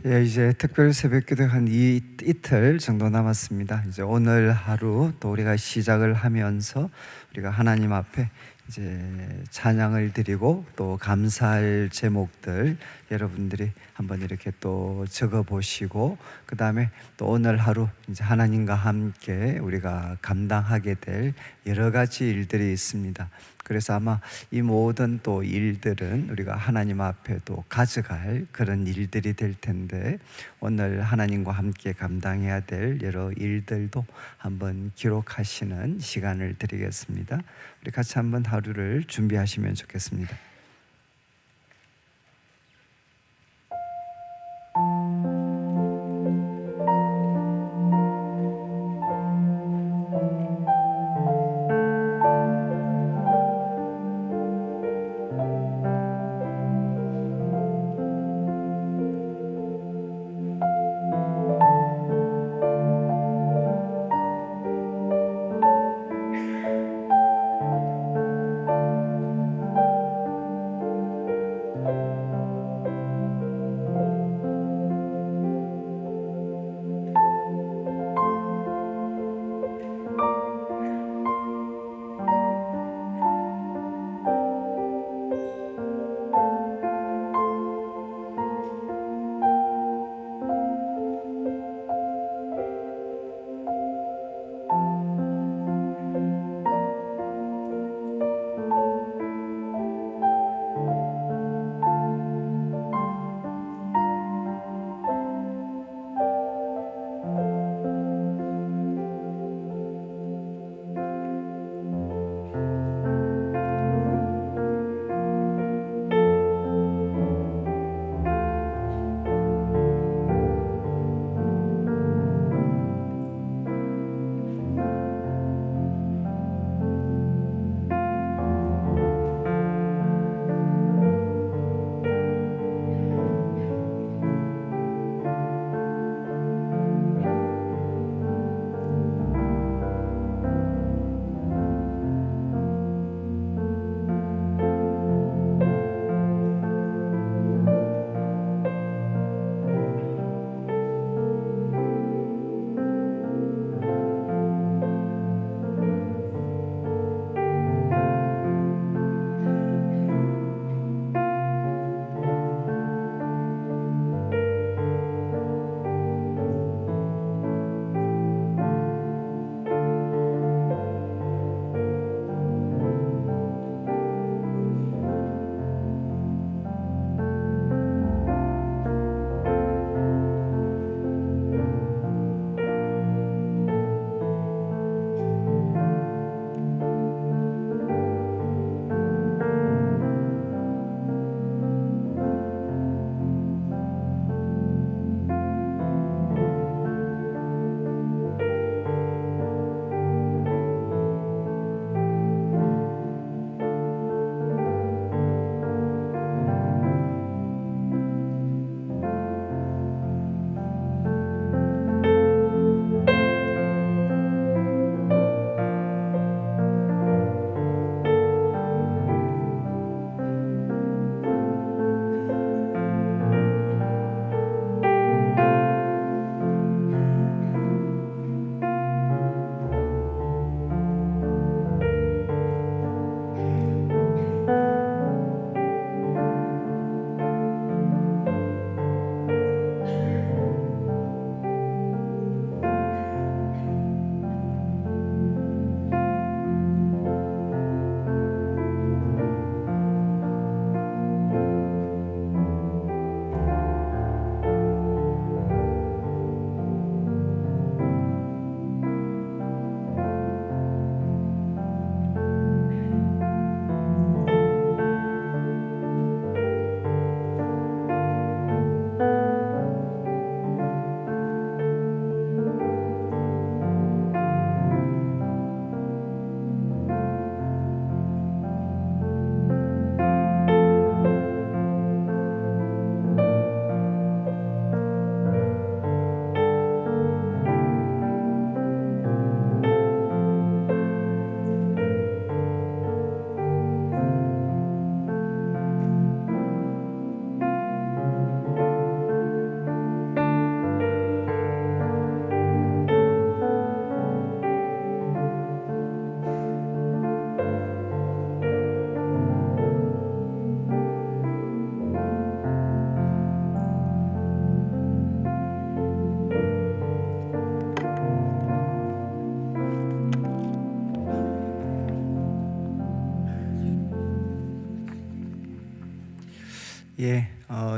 예, 이제 특별 새벽기도 한 이틀 정도 남았습니다. 이제 오늘 하루 또 우리가 시작을 하면서 우리가 하나님 앞에 이제 찬양을 드리고 또 감사할 제목들 여러분들이 한번 이렇게 또 적어 보시고, 그 다음에 또 오늘 하루 이제 하나님과 함께 우리가 감당하게 될 여러 가지 일들이 있습니다. 그래서 아마 이 모든 또 일들은 우리가 하나님 앞에 또 가져갈 그런 일들이 될 텐데, 오늘 하나님과 함께 감당해야 될 여러 일들도 한번 기록하시는 시간을 드리겠습니다. 우리 같이 한번 하루를 준비하시면 좋겠습니다.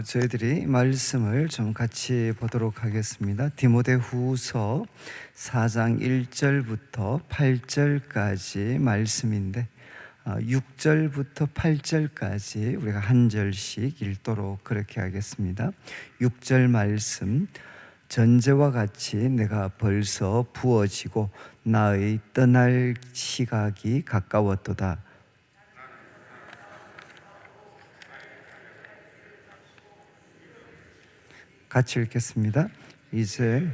저희들이 말씀을 좀 같이 보도록 하겠습니다. 디모데후서 4장 1절부터 8절까지 말씀인데 6절부터 8절까지 우리가 한 절씩 읽도록 그렇게 하겠습니다. 6절 말씀, 전제와 같이 내가 벌써 부어지고 나의 떠날 시각이 가까웠도다. 같이 읽겠습니다. 이제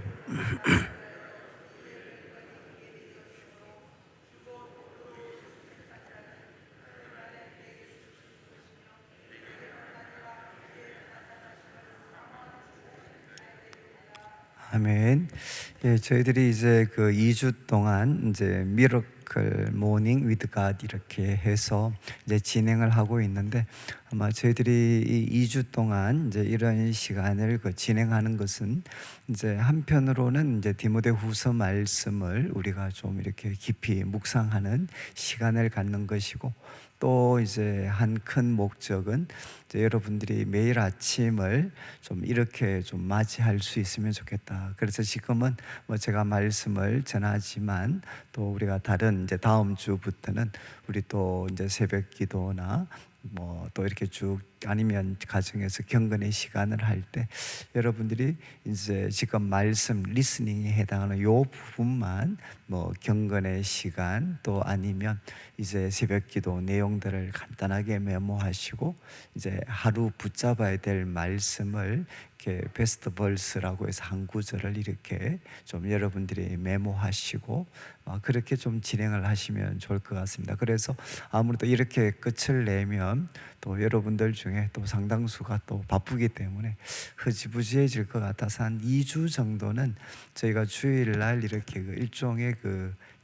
아멘. 저희들이 이제 그 2주 동안 이제 미러클 모닝 위드 갓 이렇게 해서 이제 진행을 하고 있는데, 아마 저희들이 이 2주 동안 이제 이런 시간을 진행하는 것은 이제 한편으로는 이제 디모데후서 말씀을 우리가 좀 이렇게 깊이 묵상하는 시간을 갖는 것이고, 또 이제 한 큰 목적은 이제 여러분들이 매일 아침을 좀 이렇게 좀 맞이할 수 있으면 좋겠다. 그래서 지금은 뭐 제가 말씀을 전하지만 또 우리가 다른 이제 다음 주부터는 우리 또 이제 새벽 기도나 뭐 또 이렇게 쭉 아니면 가정에서 경건의 시간을 할 때 여러분들이 이제 지금 말씀 리스닝에 해당하는 요 부분만 뭐 경건의 시간 또 아니면 이제 새벽 기도 내용들을 간단하게 메모하시고 이제 하루 붙잡아야 될 말씀을 이렇게 베스트 벌스라고 해서 한 구절을 이렇게 좀 여러분들이 메모하시고 그렇게 좀 진행을 하시면 좋을 것 같습니다. 그래서 아무래도 이렇게 끝을 내면 또 여러분들 중에 또 상당수가 또 바쁘기 때문에 흐지부지해질 것 같아서 한 2주 정도는 저희가 주일날 이렇게 일종의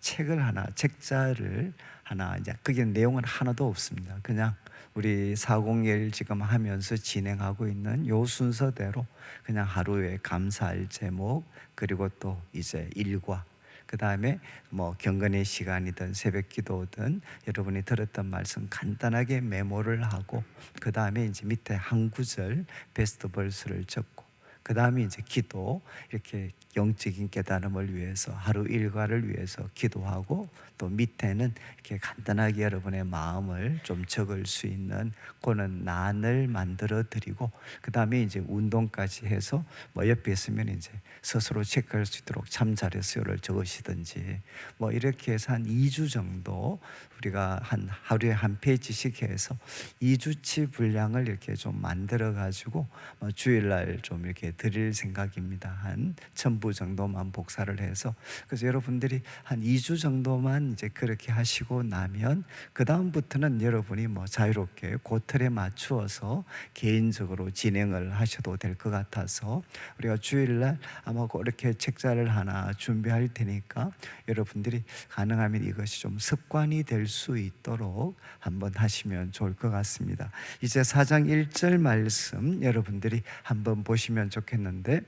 책을 하나, 책자를 하나, 이제 그게 내용은 하나도 없습니다. 그냥 우리 401 지금 하면서 진행하고 있는 요 순서대로 그냥 하루에 감사할 제목, 그리고 또 이제 일과, 그 다음에 뭐 경건의 시간이든 새벽 기도든 여러분이 들었던 말씀 간단하게 메모를 하고, 그 다음에 이제 밑에 한 구절 베스트 벌스를 적고, 그 다음에 이제 기도, 이렇게 영적인 깨달음을 위해서 하루 일과를 위해서 기도하고, 또 밑에는 이렇게 간단하게 여러분의 마음을 좀 적을 수 있는 그런 란을 만들어 드리고, 그 다음에 이제 운동까지 해서 뭐 옆에 있으면 이제 스스로 체크할 수 있도록 참 잘했어요를 적으시든지 뭐 이렇게 해서 한 2주 정도 우리가 한 하루에 한 페이지씩 해서 2주치 분량을 이렇게 좀 만들어 가지고 주일날 좀 이렇게 드릴 생각입니다. 한 1000부 정도만 복사를 해서. 그래서 여러분들이 한 2주 정도만 이제 그렇게 하시고 나면 그 다음부터는 여러분이 뭐 자유롭게 그 틀에 맞추어서 개인적으로 진행을 하셔도 될 것 같아서 우리가 주일날 아마 그렇게 책자를 하나 준비할 테니까 여러분들이 가능하면 이것이 좀 습관이 될 수 있도록 한번 하시면 좋을 것 같습니다. 이제 4장 1절 말씀 여러분들이 한번 보시면 좋겠는데,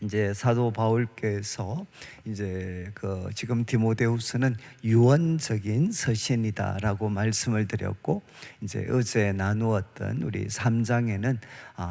이제 사도 바울께서 이제 지금 디모데후서는 유언적인 서신이다라고 말씀을 드렸고, 이제 어제 나누었던 우리 3장에는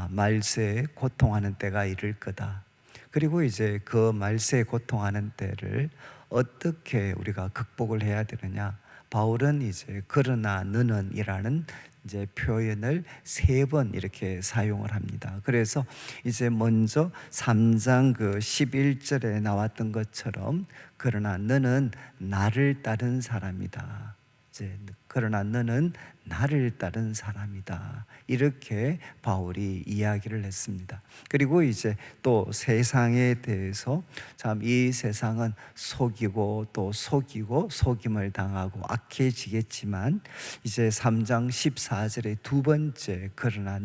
말세에 고통하는 때가 이를 거다. 그리고 이제 그 말세에 고통하는 때를 어떻게 우리가 극복을 해야 되느냐, 바울은 이제 그러나 너는이라는 이제 표현을 3번 이렇게 사용을 합니다. 그래서 이제 먼저 3장 11절에 나왔던 것처럼 그러나 너는 나를 따른 사람이다. 이제 그러나 너는 나를 따른 사람이다. 이렇게 바울이 이야기를 했습니다. 그리고 이제 또 세상에 대해서 참 이 세상은 속이고 또 속이고 속임을 당하고 악해지겠지만, 이제 3장 14절의 두 번째 그러나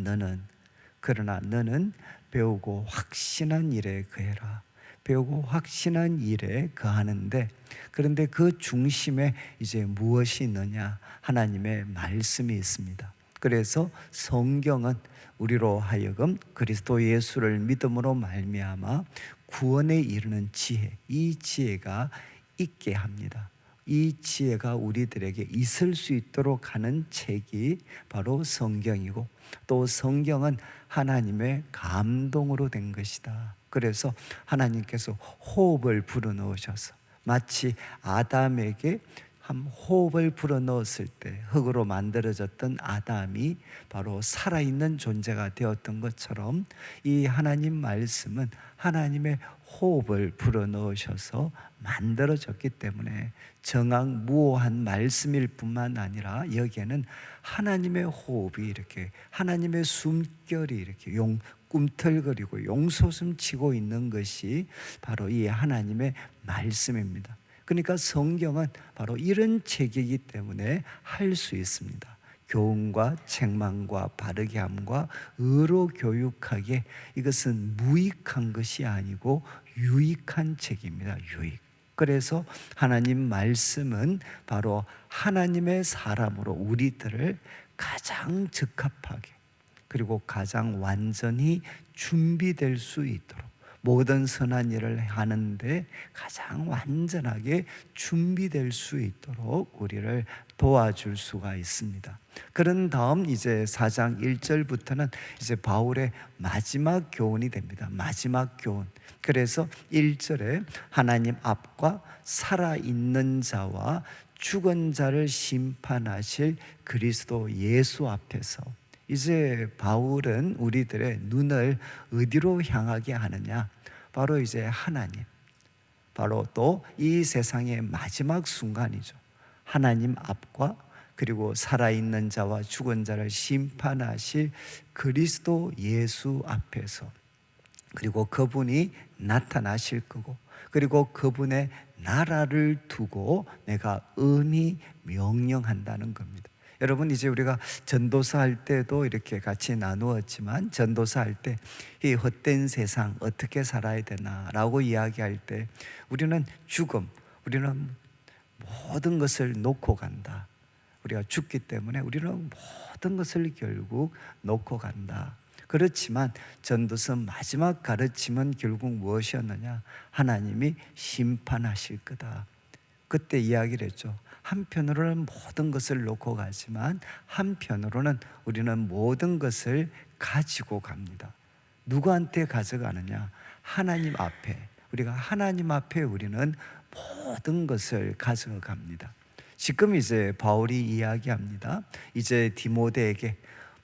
너는 배우고 확신한 일에 거해라. 배우고 확신한 일에 거하는데, 그런데 그 중심에 이제 무엇이 있느냐? 하나님의 말씀이 있습니다. 그래서 성경은 우리로 하여금 그리스도 예수를 믿음으로 말미암아 구원에 이르는 지혜, 이 지혜가 있게 합니다. 이 지혜가 우리들에게 있을 수 있도록 하는 책이 바로 성경이고, 또 성경은 하나님의 감동으로 된 것이다. 그래서 하나님께서 호흡을 불어넣으셔서 마치 아담에게 한 호흡을 불어넣었을 때 흙으로 만들어졌던 아담이 바로 살아있는 존재가 되었던 것처럼 이 하나님 말씀은 하나님의 호흡을 불어넣으셔서 만들어졌기 때문에 정황무오한 말씀일 뿐만 아니라 여기에는 하나님의 호흡이 이렇게, 하나님의 숨결이 이렇게 꿈틀거리고 용솟음 치고 있는 것이 바로 이 하나님의 말씀입니다. 그러니까 성경은 바로 이런 책이기 때문에 할 수 있습니다. 교훈과 책망과 바르게 함과 의로 교육하게, 이것은 무익한 것이 아니고 유익한 책입니다. 유익. 그래서 하나님 말씀은 바로 하나님의 사람으로 우리들을 가장 적합하게, 그리고 가장 완전히 준비될 수 있도록, 모든 선한 일을 하는데 가장 완전하게 준비될 수 있도록 우리를 도와줄 수가 있습니다. 그런 다음 이제 4장 1절부터는 이제 바울의 마지막 교훈이 됩니다. 마지막 교훈. 그래서 1절에 하나님 앞과 살아있는 자와 죽은 자를 심판하실 그리스도 예수 앞에서, 이제 바울은 우리들의 눈을 어디로 향하게 하느냐? 바로 이제 하나님, 바로 또 이 세상의 마지막 순간이죠. 하나님 앞과 그리고 살아있는 자와 죽은 자를 심판하실 그리스도 예수 앞에서, 그리고 그분이 나타나실 거고, 그리고 그분의 나라를 두고 내가 은히 명령한다는 겁니다. 여러분, 이제 우리가 전도사 할 때도 이렇게 같이 나누었지만, 전도사 할 때 이 헛된 세상 어떻게 살아야 되나라고 이야기할 때 우리는 죽음, 우리는 모든 것을 놓고 간다. 우리가 죽기 때문에 우리는 모든 것을 결국 놓고 간다. 그렇지만 전도서 마지막 가르침은 결국 무엇이었느냐? 하나님이 심판하실 거다. 그때 이야기를 했죠. 한편으로는 모든 것을 놓고 가지만 한편으로는 우리는 모든 것을 가지고 갑니다. 누구한테 가져가느냐? 하나님 앞에. 우리가 하나님 앞에 우리는 모든 것을 가져갑니다. 지금 이제 바울이 이야기합니다. 이제 디모데에게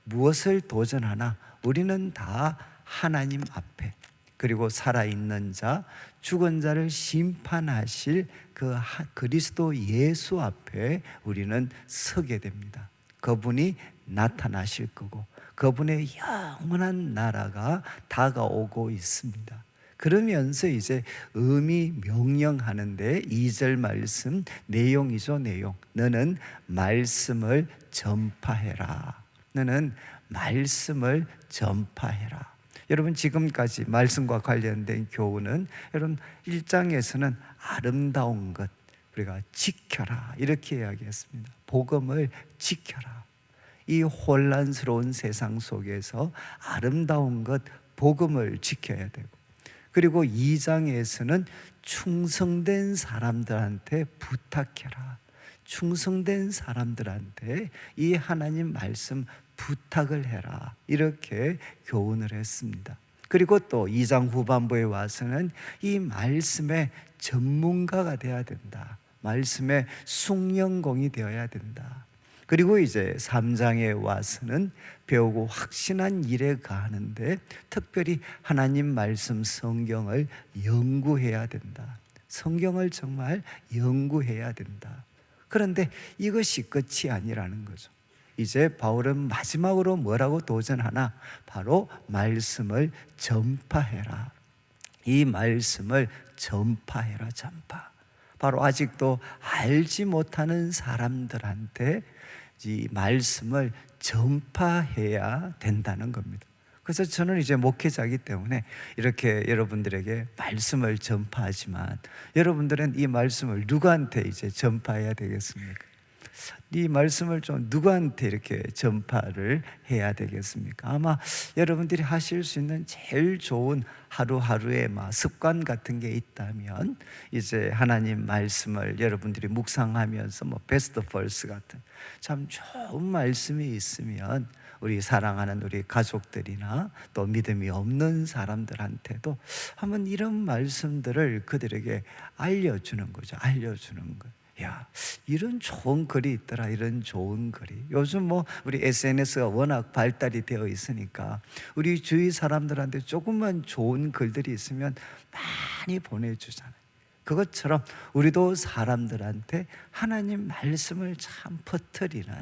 무엇을 도전하나 우리는 다 하나님 앞에, 그리고 살아있는 자, 죽은 자를 심판하실 그 그리스도 예수 앞에 우리는 서게 됩니다. 그분이 나타나실 거고 그분의 영원한 나라가 다가오고 있습니다. 그러면서 이제 의미 명령하는데 2절 말씀 내용이죠. 내용. 너는 말씀을 전파해라. 너는 말씀을 전파해라. 여러분, 지금까지 말씀과 관련된 교훈은 여러분 1장에서는 아름다운 것, 우리가 지켜라 이렇게 이야기했습니다. 복음을 지켜라. 이 혼란스러운 세상 속에서 아름다운 것, 복음을 지켜야 되고, 그리고 2장에서는 충성된 사람들한테 부탁해라. 충성된 사람들한테 이 하나님 말씀 부탁을 해라. 이렇게 교훈을 했습니다. 그리고 또 2장 후반부에 와서는 이 말씀의 전문가가 되어야 된다. 말씀의 숭령공이 되어야 된다. 그리고 이제 3장에 와서는 배우고 확신한 일에 가는데 특별히 하나님 말씀 성경을 연구해야 된다. 성경을 정말 연구해야 된다. 그런데 이것이 끝이 아니라는 거죠. 이제 바울은 마지막으로 뭐라고 도전하나? 바로 말씀을 전파해라. 이 말씀을 전파해라. 전파. 바로 아직도 알지 못하는 사람들한테 이 말씀을 전파해야 된다는 겁니다. 그래서 저는 이제 목회자이기 때문에 이렇게 여러분들에게 말씀을 전파하지만, 여러분들은 이 말씀을 누구한테 이제 전파해야 되겠습니까? 이 말씀을 좀 누구한테 이렇게 전파를 해야 되겠습니까? 아마 여러분들이 하실 수 있는 제일 좋은 하루하루의 습관 같은 게 있다면, 이제 하나님 말씀을 여러분들이 묵상하면서 베스트 벌스 같은 참 좋은 말씀이 있으면 우리 사랑하는 우리 가족들이나 또 믿음이 없는 사람들한테도 한번 이런 말씀들을 그들에게 알려주는 거죠. 알려주는 거. 야, 이런 좋은 글이 있더라. 이런 좋은 글이. 요즘 뭐 우리 SNS가 워낙 발달이 되어 있으니까 우리 주위 사람들한테 조금만 좋은 글들이 있으면 많이 보내주잖아요. 그것처럼 우리도 사람들한테 하나님 말씀을 참 퍼뜨리는,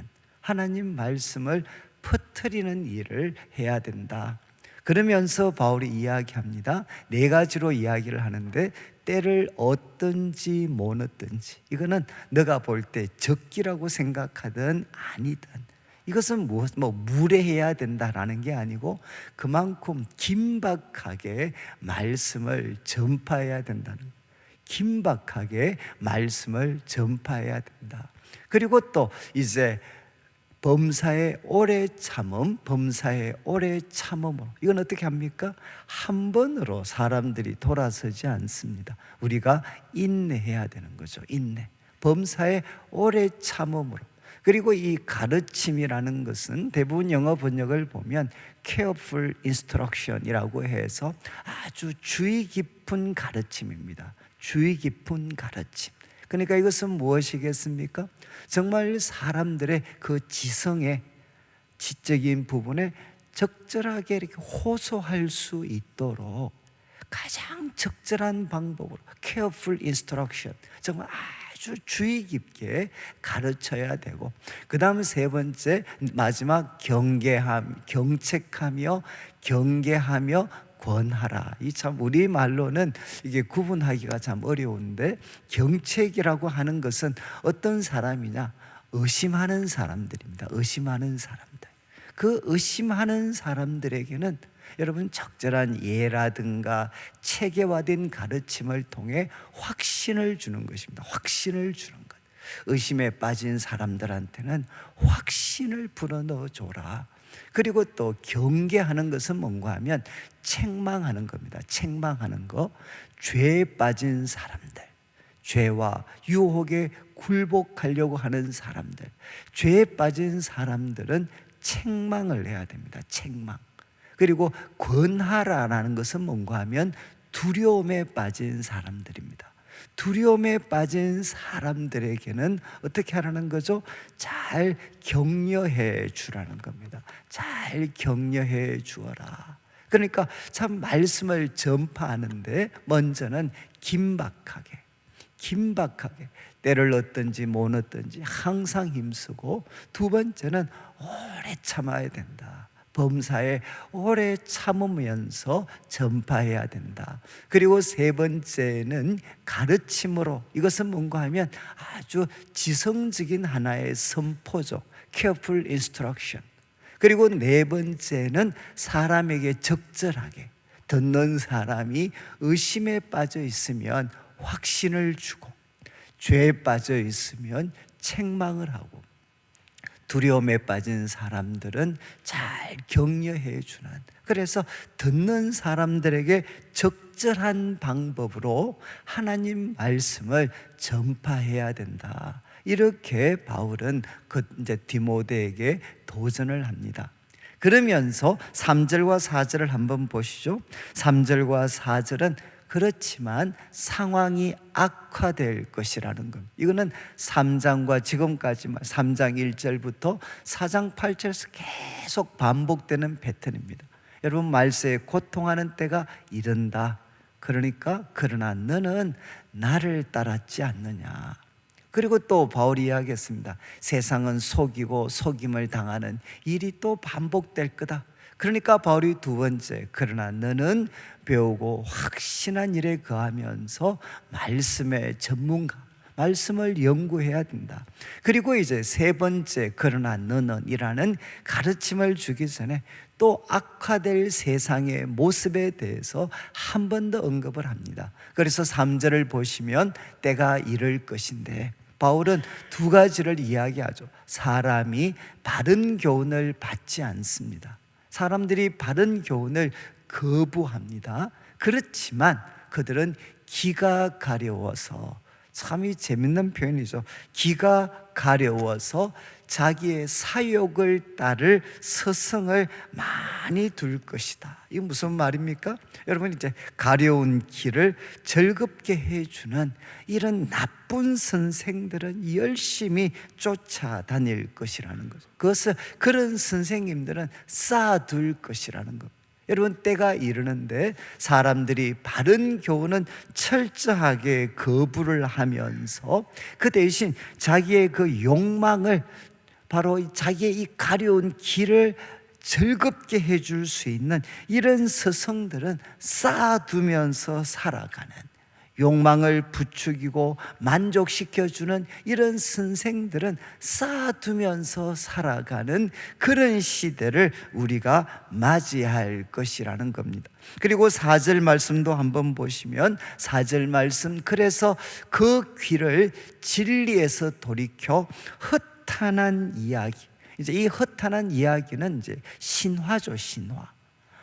하나님 말씀을 퍼뜨리는 일을 해야 된다. 그러면서 바울이 이야기합니다. 네 가지로 이야기를 하는데, 때를 얻든지 못 얻든지, 이거는 너가 볼 때 적기라고 생각하든 아니든, 이것은 무례해야 된다라는 게 아니고 그만큼 긴박하게 말씀을 전파해야 된다는 거예요. 긴박하게 말씀을 전파해야 된다. 그리고 또 이제 범사의 오래 참음, 범사의 오래 참음으로, 이건 어떻게 합니까? 한 번으로 사람들이 돌아서지 않습니다. 우리가 인내해야 되는 거죠. 인내. 범사의 오래 참음으로. 그리고 이 가르침이라는 것은 대부분 영어 번역을 보면 careful instruction이라고 해서 아주 주의 깊은 가르침입니다. 주의 깊은 가르침. 그러니까 이것은 무엇이겠습니까? 정말 사람들의 그 지성의 지적인 부분에 적절하게 이렇게 호소할 수 있도록 가장 적절한 방법으로 careful instruction, 정말 아주 주의 깊게 가르쳐야 되고, 그 다음 세 번째, 마지막 경책하며 경계하며 권하라. 이 참 우리말로는 이게 구분하기가 참 어려운데, 경책이라고 하는 것은 어떤 사람이냐? 의심하는 사람들입니다. 의심하는 사람들. 그 의심하는 사람들에게는 여러분 적절한 예라든가 체계화된 가르침을 통해 확신을 주는 것입니다. 확신을 주는 것. 의심에 빠진 사람들한테는 확신을 불어넣어 줘라. 그리고 또 경계하는 것은 뭔가 하면 책망하는 겁니다. 책망하는 거. 죄에 빠진 사람들, 죄와 유혹에 굴복하려고 하는 사람들, 죄에 빠진 사람들은 책망을 해야 됩니다. 책망. 그리고 권하라라는 것은 뭔가 하면 두려움에 빠진 사람들입니다. 두려움에 빠진 사람들에게는 어떻게 하라는 거죠? 잘 격려해 주라는 겁니다. 잘 격려해 주어라. 그러니까 참 말씀을 전파하는데 먼저는 긴박하게 때를 얻든지 못 얻든지 항상 힘쓰고, 두 번째는 오래 참아야 된다. 범사에 오래 참으면서 전파해야 된다. 그리고 세 번째는 가르침으로, 이것은 뭔가 하면 아주 지성적인 하나의 선포죠. careful instruction. 그리고 네 번째는 사람에게 적절하게, 듣는 사람이 의심에 빠져 있으면 확신을 주고, 죄에 빠져 있으면 책망을 하고, 두려움에 빠진 사람들은 잘 격려해 주는, 그래서 듣는 사람들에게 적절한 방법으로 하나님 말씀을 전파해야 된다. 이렇게 바울은 이제 디모데에게 도전을 합니다. 그러면서 3절과 4절을 한번 보시죠. 3절과 4절은 그렇지만 상황이 악화될 것이라는 것. 이거는 3장과 지금까지만 3장 1절부터 4장 8절에서 계속 반복되는 패턴입니다. 여러분, 말세에 고통하는 때가 이른다. 그러니까 그러나 너는 나를 따랐지 않느냐. 그리고 또 바울이 이야기했습니다. 세상은 속이고 속임을 당하는 일이 또 반복될 거다. 그러니까 바울이 두 번째, 그러나 너는 배우고 확신한 일에 거하면서 말씀의 전문가, 말씀을 연구해야 된다. 그리고 이제 세 번째, 그러나 너는 이라는 가르침을 주기 전에 또 악화될 세상의 모습에 대해서 한 번 더 언급을 합니다. 그래서 3절을 보시면 때가 이를 것인데, 바울은 두 가지를 이야기하죠. 사람이 바른 교훈을 받지 않습니다. 사람들이 바른 교훈을 거부합니다. 그렇지만 그들은 기가 가려워서 참이 재밌는 표현이죠. 기가 가려워서 자기의 사욕을 따를 스승을 많이 둘 것이다. 이게 무슨 말입니까? 여러분, 이제 가려운 길을 즐겁게 해주는 이런 나쁜 선생들은 열심히 쫓아다닐 것이라는 거죠. 그런 선생님들은 쌓아둘 것이라는 겁니다. 여러분, 때가 이르는데 사람들이 바른 교훈은 철저하게 거부를 하면서 그 대신 자기의 그 욕망을, 바로 자기의 이 가려운 길을 즐겁게 해줄 수 있는 이런 스승들은 쌓아두면서 살아가는, 욕망을 부추기고 만족시켜주는 이런 선생들은 쌓아두면서 살아가는 그런 시대를 우리가 맞이할 것이라는 겁니다. 그리고 4절 말씀도 한번 보시면 4절 말씀, 그래서 그 귀를 진리에서 돌이켜 허탄한 이야기, 이제 이 허탄한 이야기는 이제 신화죠, 신화.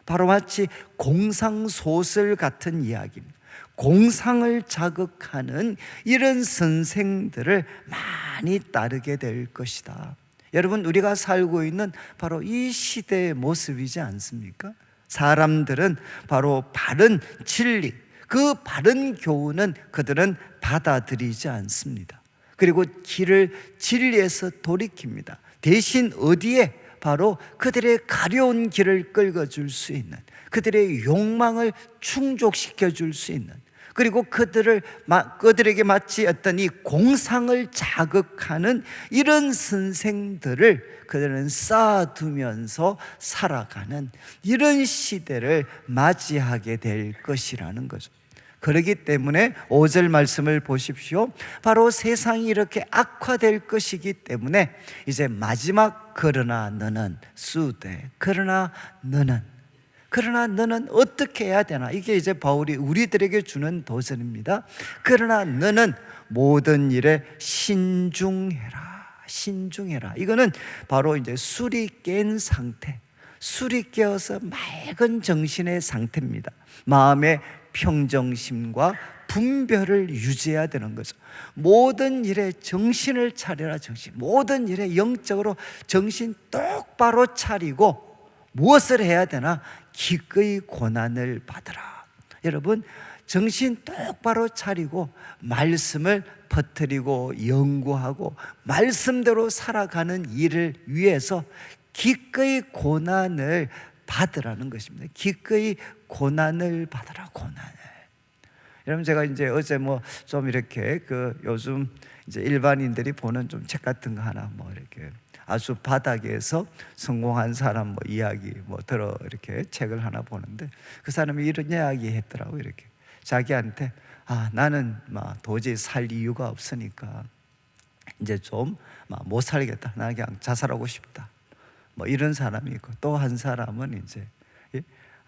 바로 마치 공상소설 같은 이야기입니다. 공상을 자극하는 이런 선생들을 많이 따르게 될 것이다. 여러분, 우리가 살고 있는 바로 이 시대의 모습이지 않습니까? 사람들은 바로 바른 진리, 그 바른 교훈은 그들은 받아들이지 않습니다. 그리고 길을 진리에서 돌이킵니다. 대신 어디에? 바로 그들의 가려운 길을 긁어줄 수 있는, 그들의 욕망을 충족시켜 줄 수 있는, 그리고 그들에게 마치 어떤 이 공상을 자극하는 이런 선생들을 그들은 쌓아두면서 살아가는 이런 시대를 맞이하게 될 것이라는 거죠. 그렇기 때문에 5절 말씀을 보십시오. 바로 세상이 이렇게 악화될 것이기 때문에 이제 마지막, 그러나 너는 수대, 그러나 너는 어떻게 해야 되나? 이게 이제 바울이 우리들에게 주는 도전입니다. 그러나 너는 모든 일에 신중해라. 이거는 바로 이제 술이 깬 상태, 술이 깨어서 맑은 정신의 상태입니다. 마음의 평정심과 분별을 유지해야 되는 거죠. 모든 일에 정신을 차려라, 모든 일에 영적으로 정신 똑바로 차리고 무엇을 해야 되나? 기꺼이 고난을 받으라. 여러분, 정신 똑바로 차리고 말씀을 퍼뜨리고 연구하고 말씀대로 살아가는 일을 위해서 기꺼이 고난을 받으라는 것입니다. 기꺼이 고난을 받으라, 고난을. 여러분, 제가 이제 어제 좀 이렇게 요즘 이제 일반인들이 보는 좀 책 같은 거 하나 이렇게 아주 바닥에서 성공한 사람 이야기 들어 이렇게 책을 하나 보는데, 그 사람이 이런 이야기 했더라고. 이렇게 자기한테 나는 도저히 살 이유가 없으니까 이제 좀 못 살겠다, 나는 그냥 자살하고 싶다, 이런 사람이 있고, 또 한 사람은 이제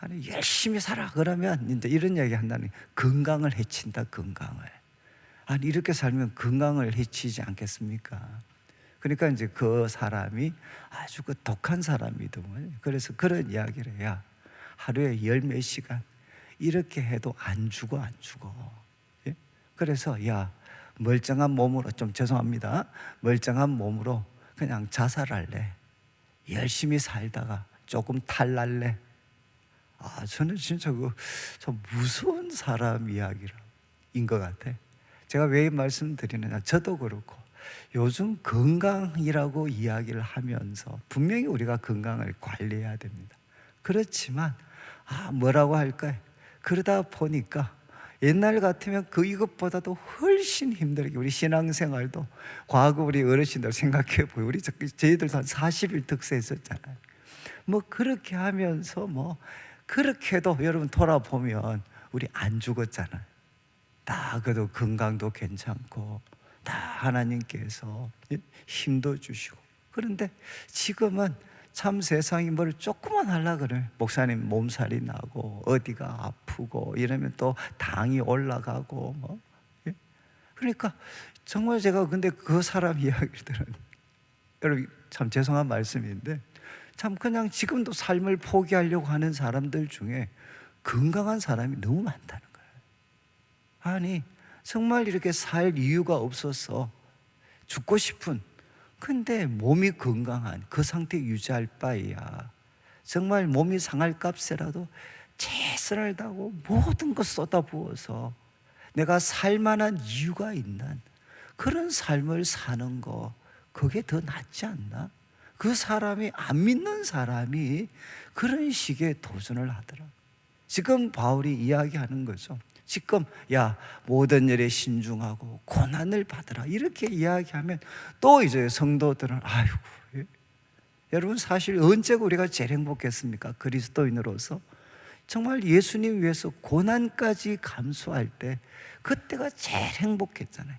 아니 열심히 살아, 그러면 이제 이런 이야기 한다니, 건강을 해친다, 건강을. 아니 이렇게 살면 건강을 해치지 않겠습니까? 그러니까 이제 그 사람이 아주 독한 사람이더군요. 그래서 그런 이야기를 해야 하루에 열 몇 시간 이렇게 해도 안 죽어. 예? 그래서 멀쩡한 몸으로, 좀 죄송합니다, 멀쩡한 몸으로 그냥 자살할래, 열심히 살다가 조금 탈날래. 저는 진짜 참 무서운 사람 이야기인 것 같아. 제가 왜 말씀드리느냐, 저도 그렇고 요즘 건강이라고 이야기를 하면서 분명히 우리가 건강을 관리해야 됩니다. 그렇지만 뭐라고 할까요? 그러다 보니까 옛날 같으면 이것보다도 훨씬 힘들게, 우리 신앙생활도 과거 우리 어르신들 생각해 보요. 우리 저희들도 한 40일 득세했었잖아요. 그렇게 하면서 그렇게도 여러분 돌아보면 우리 안 죽었잖아요. 다 그래도 건강도 괜찮고 다 하나님께서 힘도 주시고. 그런데 지금은 참 세상이 뭘 조금만 하려고 그래, 목사님 몸살이 나고 어디가 아프고 이러면 또 당이 올라가고 예? 그러니까 정말 제가 근데 그 사람 이야기를 들은, 여러분 참 죄송한 말씀인데, 참 그냥 지금도 삶을 포기하려고 하는 사람들 중에 건강한 사람이 너무 많다는 거예요. 아니 정말 이렇게 살 이유가 없어서 죽고 싶은, 근데 몸이 건강한 그 상태 유지할 바에야 정말 몸이 상할 값이라도 최선을 다하고 모든 것 쏟아부어서 내가 살만한 이유가 있는 그런 삶을 사는 거, 그게 더 낫지 않나? 그 사람이, 안 믿는 사람이 그런 식의 도전을 하더라. 지금 바울이 이야기하는 거죠. 지금 야, 모든 일에 신중하고 고난을 받으라 이렇게 이야기하면 또 이제 성도들은 아이고, 예? 여러분, 사실 언제가 우리가 제일 행복했습니까? 그리스도인으로서 정말 예수님 위해서 고난까지 감수할 때 그때가 제일 행복했잖아요.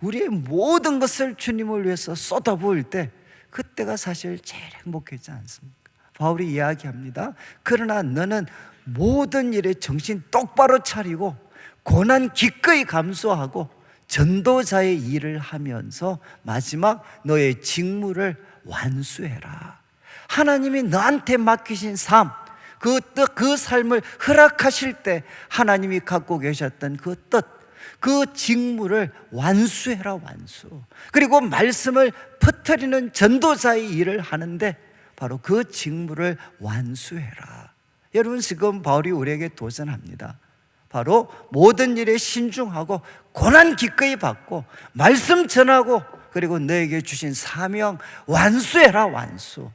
우리의 모든 것을 주님을 위해서 쏟아부을 때 그때가 사실 제일 행복했지 않습니까? 바울이 이야기합니다. 그러나 너는 모든 일에 정신 똑바로 차리고 고난 기꺼이 감수하고 전도자의 일을 하면서 마지막 너의 직무를 완수해라. 하나님이 너한테 맡기신 삶, 그 삶을 허락하실 때 하나님이 갖고 계셨던 그 뜻, 그 직무를 완수해라, 완수. 그리고 말씀을 퍼뜨리는 전도자의 일을 하는데 바로 그 직무를 완수해라. 여러분, 지금 바울이 우리에게 도전합니다. 바로 모든 일에 신중하고 고난 기꺼이 받고 말씀 전하고 그리고 너에게 주신 사명 완수해라, 완수.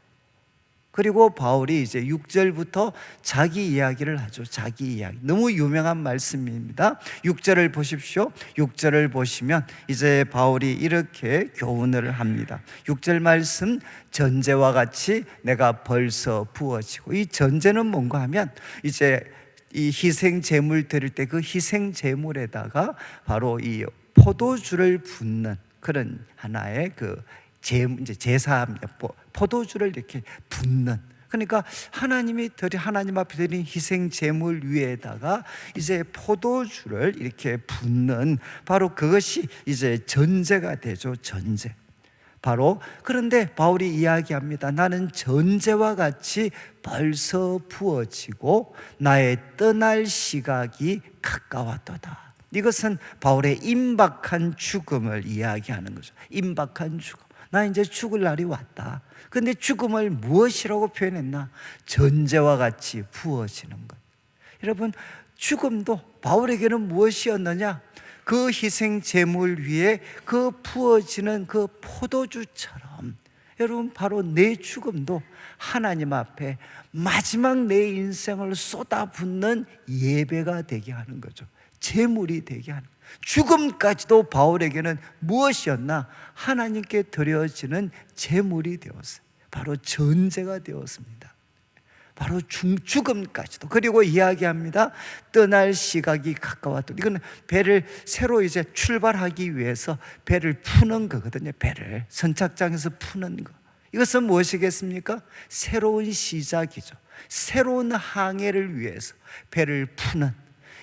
그리고 바울이 이제 6절부터 자기 이야기를 하죠. 자기 이야기. 너무 유명한 말씀입니다. 6절을 보십시오. 6절을 보시면 이제 바울이 이렇게 교훈을 합니다. 6절 말씀, 전제와 같이 내가 벌써 부어지고. 이 전제는 뭔가 하면 이제 이 희생 제물 드릴 때 그 희생 제물에다가 바로 이 포도주를 붓는 그런 하나의 그 이제 제사입니다. 포도주를 이렇게 붓는, 그러니까 하나님 앞에 드린 희생 제물 위에다가 이제 포도주를 이렇게 붓는, 바로 그것이 이제 전제가 되죠. 전제. 바로, 그런데 바울이 이야기합니다. 나는 전제와 같이 벌써 부어지고 나의 떠날 시각이 가까웠도다. 이것은 바울의 임박한 죽음을 이야기하는 거죠. 임박한 죽음. 나 이제 죽을 날이 왔다. 근데 죽음을 무엇이라고 표현했나? 전제와 같이 부어지는 것. 여러분, 죽음도 바울에게는 무엇이었느냐? 그 희생 제물 위에 그 부어지는 그 포도주처럼, 여러분, 바로 내 죽음도 하나님 앞에 마지막 내 인생을 쏟아붓는 예배가 되게 하는 거죠. 제물이 되게 하는 거죠. 죽음까지도 바울에게는 무엇이었나? 하나님께 드려지는 제물이 되었어요. 바로 전제가 되었습니다. 바로 죽음까지도. 그리고 이야기합니다. 떠날 시각이 가까웠다. 이건 배를 새로 이제 출발하기 위해서 배를 푸는 거거든요. 배를 선착장에서 푸는 거. 이것은 무엇이겠습니까? 새로운 시작이죠. 새로운 항해를 위해서 배를 푸는,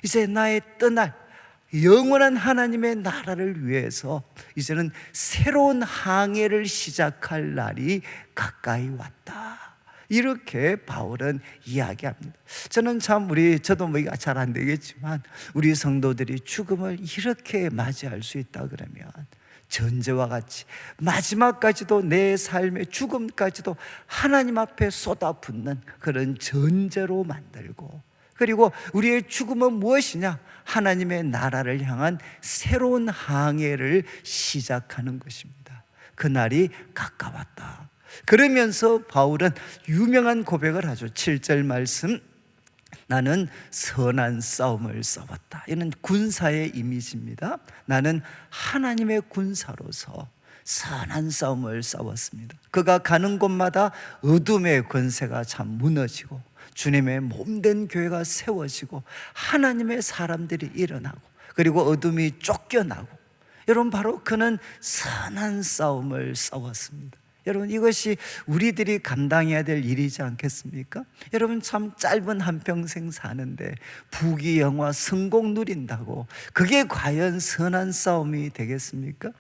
이제 나의 떠날 영원한 하나님의 나라를 위해서 이제는 새로운 항해를 시작할 날이 가까이 왔다. 이렇게 바울은 이야기합니다. 저는 참 저도 뭐 잘 안 되겠지만 우리 성도들이 죽음을 이렇게 맞이할 수 있다 그러면 전제와 같이 마지막까지도 내 삶의 죽음까지도 하나님 앞에 쏟아붓는 그런 전제로 만들고, 그리고 우리의 죽음은 무엇이냐? 하나님의 나라를 향한 새로운 항해를 시작하는 것입니다. 그날이 가까웠다. 그러면서 바울은 유명한 고백을 하죠. 7절 말씀, 나는 선한 싸움을 싸웠다. 이는 군사의 이미지입니다. 나는 하나님의 군사로서 선한 싸움을 싸웠습니다. 그가 가는 곳마다 어둠의 권세가 참 무너지고 주님의 몸된 교회가 세워지고 하나님의 사람들이 일어나고 그리고 어둠이 쫓겨나고, 여러분, 바로 그는 선한 싸움을 싸웠습니다. 여러분, 이것이 우리들이 감당해야 될 일이지 않겠습니까? 여러분, 참 짧은 한평생 사는데 부귀영화 성공 누린다고 그게 과연 선한 싸움이 되겠습니까?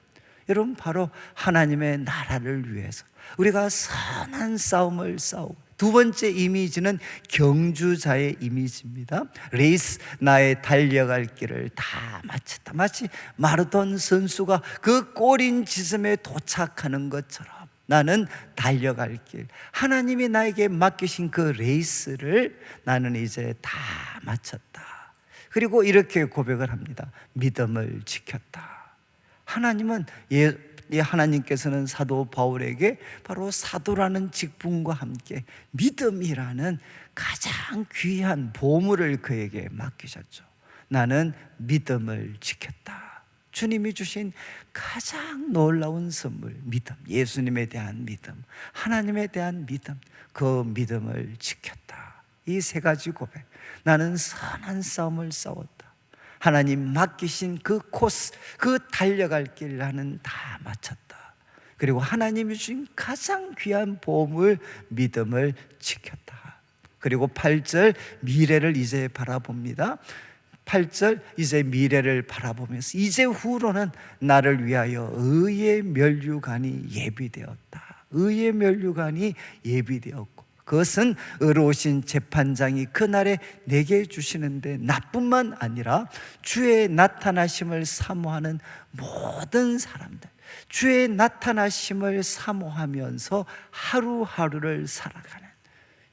여러분, 바로 하나님의 나라를 위해서 우리가 선한 싸움을 싸우고 두 번째 이미지는 경주자의 이미지입니다. 레이스, 나의 달려갈 길을 다 마쳤다. 마치 마라톤 선수가 그 골인 지점에 도착하는 것처럼 나는 달려갈 길, 하나님이 나에게 맡기신 그 레이스를 나는 이제 다 마쳤다. 그리고 이렇게 고백을 합니다. 믿음을 지켰다. 하나님은 하나님께서는 사도 바울에게 바로 사도라는 직분과 함께 믿음이라는 가장 귀한 보물을 그에게 맡기셨죠. 나는 믿음을 지켰다. 주님이 주신 가장 놀라운 선물, 믿음, 예수님에 대한 믿음, 하나님에 대한 믿음, 그 믿음을 지켰다. 이 세 가지 고백. 나는 선한 싸움을 싸웠다. 하나님 맡기신 그 코스, 그 달려갈 길 나는 다 마쳤다. 그리고 하나님이 주신 가장 귀한 보물, 믿음을 지켰다. 그리고 8절, 미래를 이제 바라봅니다. 8절, 이제 미래를 바라보면서 이제 후로는 나를 위하여 의의 면류관이 예비되었다. 의의 면류관이 예비되었고, 그것은 의로우신 재판장이 그날에 내게 주시는데, 나뿐만 아니라 주의 나타나심을 사모하는 모든 사람들, 주의 나타나심을 사모하면서 하루하루를 살아가는,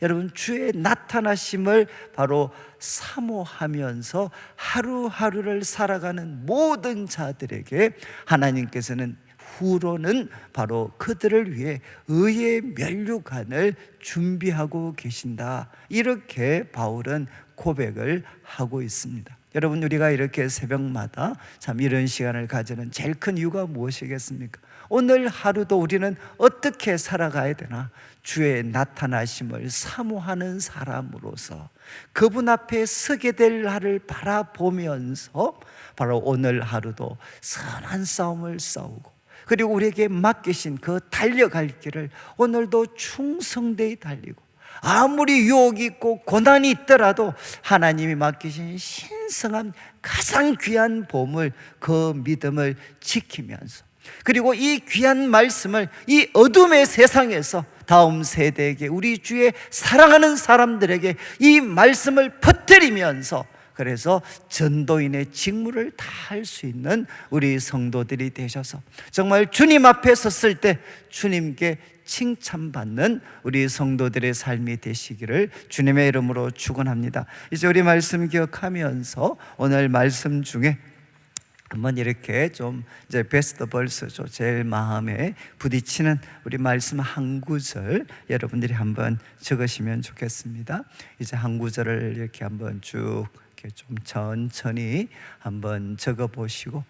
여러분, 주의 나타나심을 바로 사모하면서 하루하루를 살아가는 모든 자들에게 하나님께서는 후로는 바로 그들을 위해 의의 면류관을 준비하고 계신다. 이렇게 바울은 고백을 하고 있습니다. 여러분, 우리가 이렇게 새벽마다 참 이런 시간을 가지는 제일 큰 이유가 무엇이겠습니까? 오늘 하루도 우리는 어떻게 살아가야 되나? 주의 나타나심을 사모하는 사람으로서 그분 앞에 서게 될 날을 바라보면서 바로 오늘 하루도 선한 싸움을 싸우고, 그리고 우리에게 맡기신 그 달려갈 길을 오늘도 충성되이 달리고, 아무리 유혹이 있고 고난이 있더라도 하나님이 맡기신 신성한 가장 귀한 보물, 그 믿음을 지키면서, 그리고 이 귀한 말씀을 이 어둠의 세상에서 다음 세대에게, 우리 주의 사랑하는 사람들에게 이 말씀을 퍼뜨리면서, 그래서 전도인의 직무를 다 할 수 있는 우리 성도들이 되셔서 정말 주님 앞에 섰을 때 주님께 칭찬받는 우리 성도들의 삶이 되시기를 주님의 이름으로 축원합니다. 이제 우리 말씀 기억하면서 오늘 말씀 중에 한번 이렇게 좀 이제 베스트 벌스죠, 제일 마음에 부딪히는 우리 말씀 한 구절 여러분들이 한번 적으시면 좋겠습니다. 이제 한 구절을 이렇게 한번 쭉 이렇게 좀 천천히 한번 적어 보시고,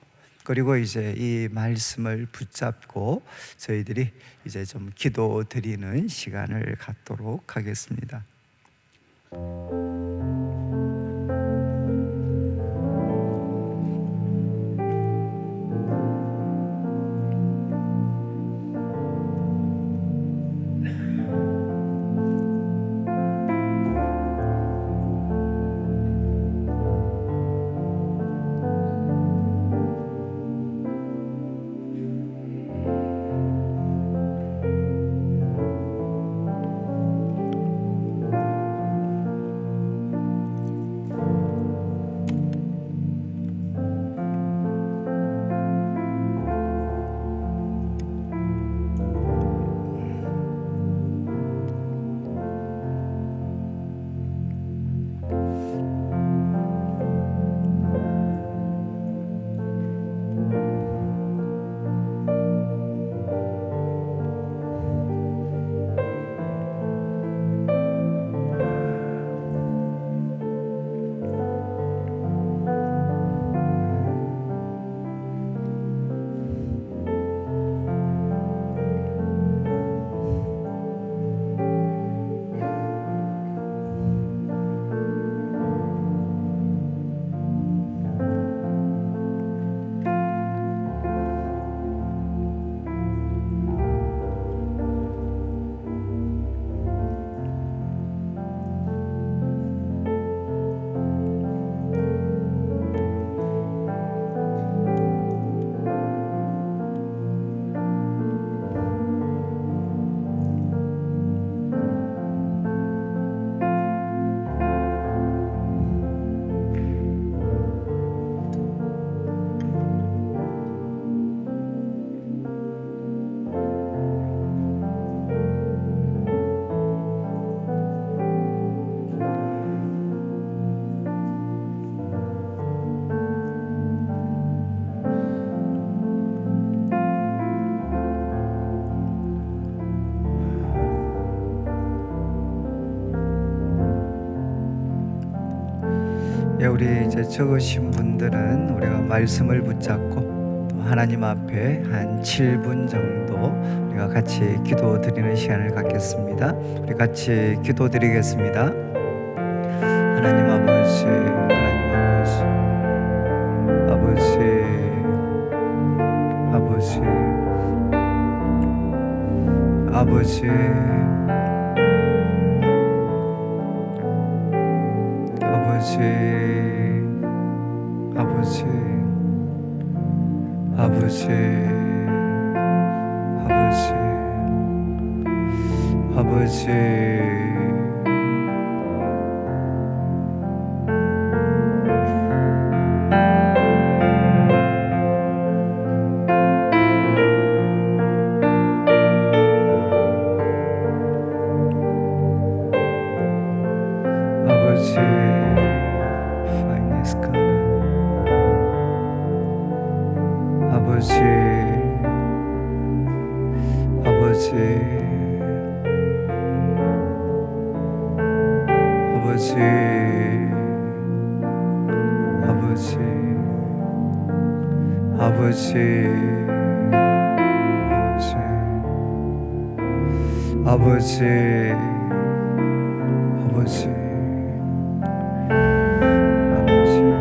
그리고 이제 이 말씀을 붙잡고 저희들이 이제 좀 기도 드리는 시간을 갖도록 하겠습니다. 예, 우리 이제 적으신 분들은 우리가 말씀을 붙잡고 또 하나님 앞에 한 7분 정도 우리가 같이 기도드리는 시간을 갖겠습니다. 우리 같이 기도드리겠습니다. 하나님 아버지, 하나님 아버지, 아버지, 아버지, 아버지, 아버지, 아버지, 아버지, 아버지, 아버지, 아버지, finest God, 아버지, 아버지, 아버지, 아버지, 아버지, 아버지, 아버지, 아버지.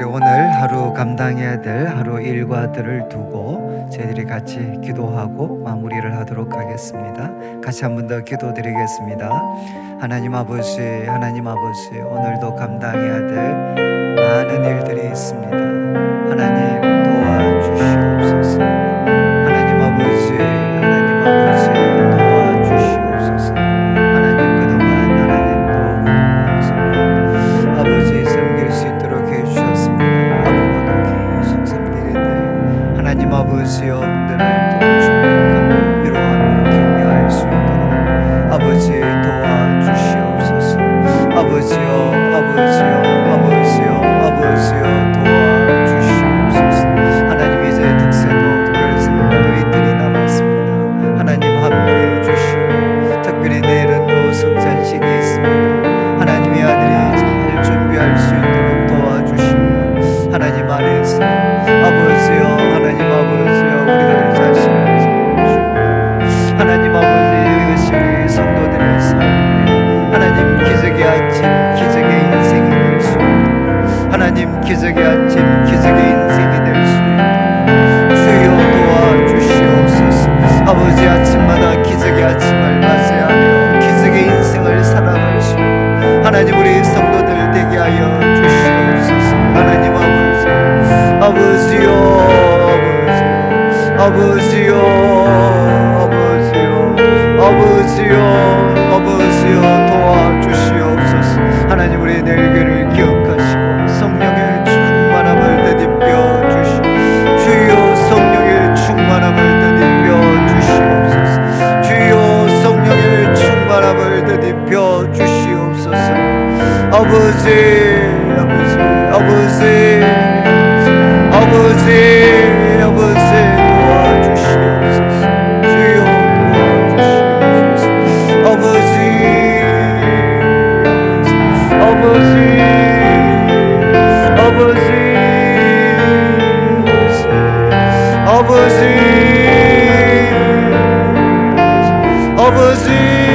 우리 오늘 하루 감당해야 될 하루 일과들을 두고 저희들이 같이 기도하고 마무리를 하도록 하겠습니다. 같이 한 번 더 기도드리겠습니다. 하나님 아버지, 하나님 아버지, 오늘도 감당해야 될 많은 일들이 있습니다. 하나님 도와주시옵소서. 하나님 아버지, 하나님 아버지 도와주시옵소서. 하나님 그동안 하나님도 아버지 섬길 수 있도록 해주셨습니다. 앞으로도 계속 섬기게 될 하나님 아버지여 오늘을 또 축복하며 위로하며 격려할 수 있도록 아버지 도와주시옵소서. 아버지여 아버지여 아버지여 아버지여 도와주시옵소서. 하나님 이제 특세도 특별새벽기도 이틀이 남았습니다. 하나님 함께해 주시고 특별히 내일은 또 성찬식이 있습니다. 하나님의 아들이 잘 준비할 수 있도록 도와주시고 하나님 안에서 아버지여 하나님 아버지여 우리들 자신을 세워주시고 하나님 아버지 우리 성도들의 삶에 하나님 기적의 아침 기적의 인생이 될 수 있도록 하나님 기적의 아침 기적의 인생이 될 수 있도록 주여 도와주시옵소서. 아버지 아침마다 기적의 아침을 맞이하며 기적의 인생을 살아갈 수 있는 하나님 우리 성도들 되게 하여 주시옵소서. 하나님 아버지 아버지요 아버지요 아버지요 아버지요 아버지요 도와주시옵소서. 하나님 우리 내일교를 기억하시고 성령의 충만함을 되짚여 주시옵소서. 주여 성령의 충만함을 되짚여 주시옵소서. 주여 성령의 충만함을 되짚여 주시옵소서. 아버지 아버지 아버지 아버지 아버지 도와주시옵소서. 주여 도와주시옵소서. 아버지 아버지 아버지 아버지 아버지